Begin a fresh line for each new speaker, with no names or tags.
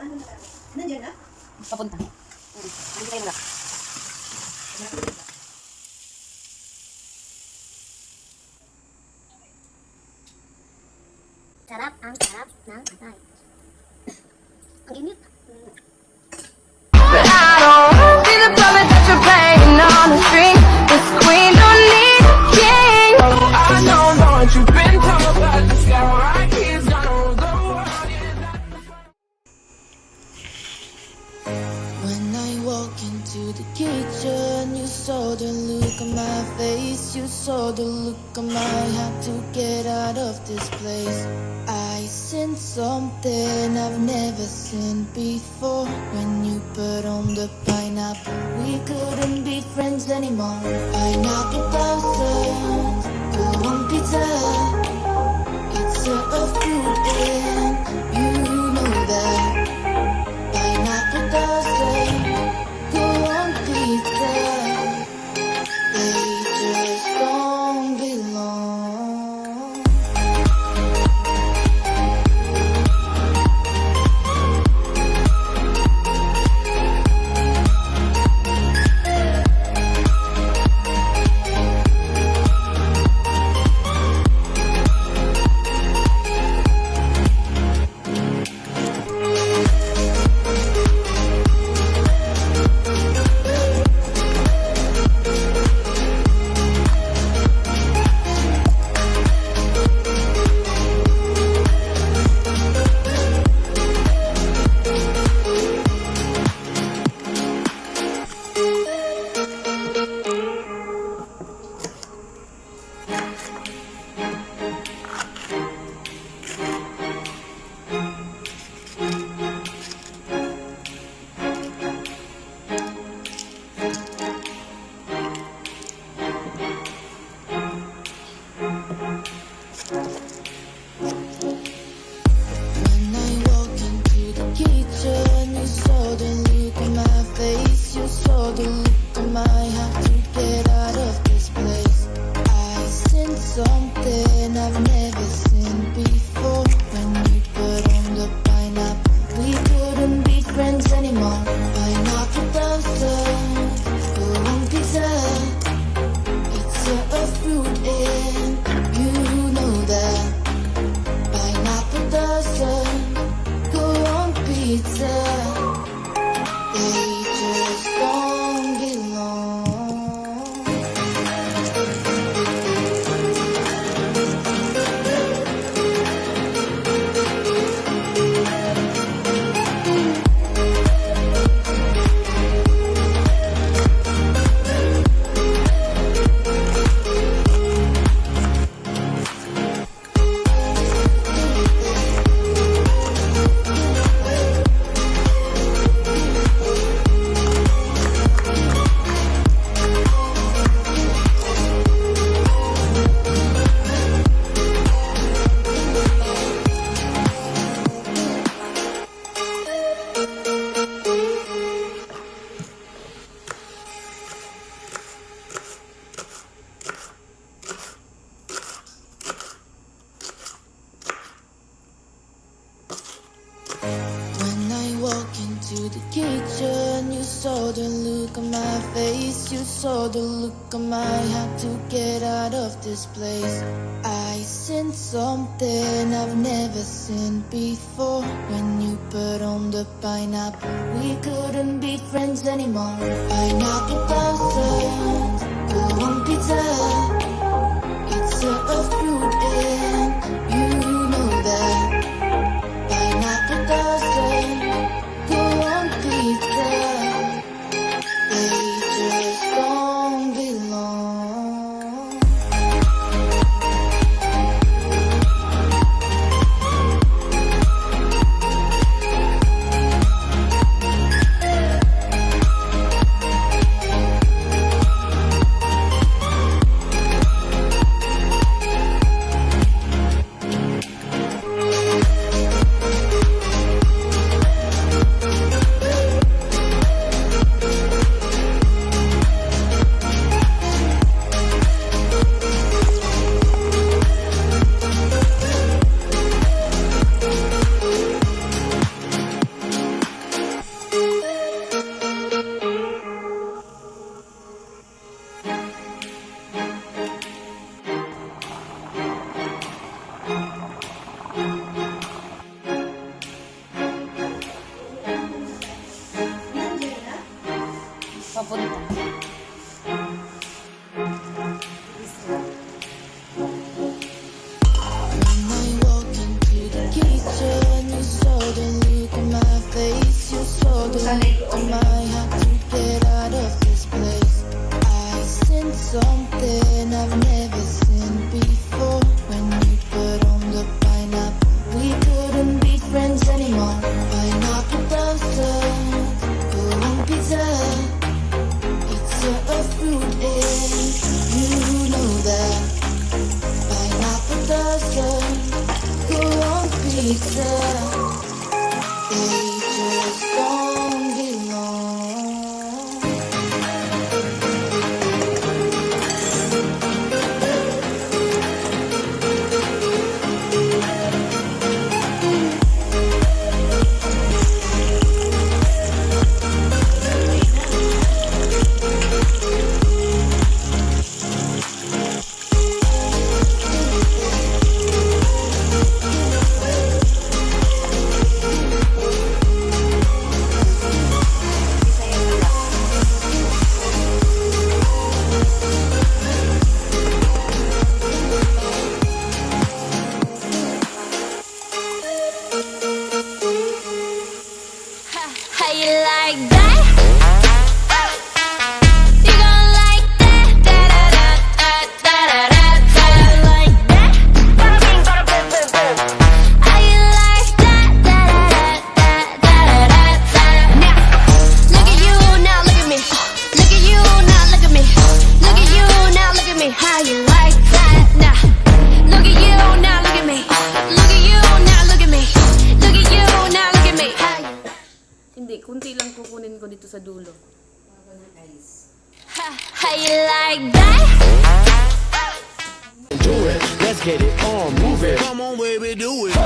Nandiyan na?
Papunta. Nandiyan kayo lang.
Sarap ng atay. Ang init.
But I don't see the puppet that you're playing on the string. This queen don't need a king. I know what you've been told, but this guy right here's gonna rule the world.
When I walk into the kitchen, you saw the look on my face. You saw the look on my had to get out of this place. I seen something I've never seen before. When you put on the pineapple, we couldn't be friends anymore. Pineapple thousand, go on pizza. It's a fruit and you know that. Pineapple doesn't go on pizza. They just don't belong. When I walk into the kitchen, you saw the look on my face. You saw the look on my had to get out of this place. I seen something I've never seen before. When you put on the pineapple, we couldn't be friends anymore. Pineapple doesn't go on pizza. It's a fruit and you know that. Pineapple doesn't go on pizza. They just don't belong. When I walk into the kitchen, you saw the look on my face. You saw the look on my had to get out of this place. I seen something I've never seen before. When you put on the pineapple, we couldn't be friends anymore. Pineapple doesn't go on pizza. It's a fruit and you know that. Pineapple doesn't go on pizza. They just don't belong.
papunta.
When I walk into the kitchen, you saw the look on my face. You saw the look on my heart to get out of this place. I sensed something I've never seen before. When you put on the pineapple, we couldn't be friends anymore. Pineapple doesn't go on pizza. It's a fruit and you know that. Pineapple doesn't go on pizza. They just don't belong.
How you like that? You gon' like that? Da da da da da da da. Like that? Bada bing, bada boom, boom, boom. How you like that? Da da da da da da da. Now, look at you, now look at me. Look at you, now look at me. Look at you, now look at me. How you like that? Now, look at you, now look at me. Look at you, now look at me. Look at you, now look at me. How you
Hindi, kunti lang kukunin ko dito sa dulo.
How you like that?
Do it, let's get it on, move it. Come on, baby, do it.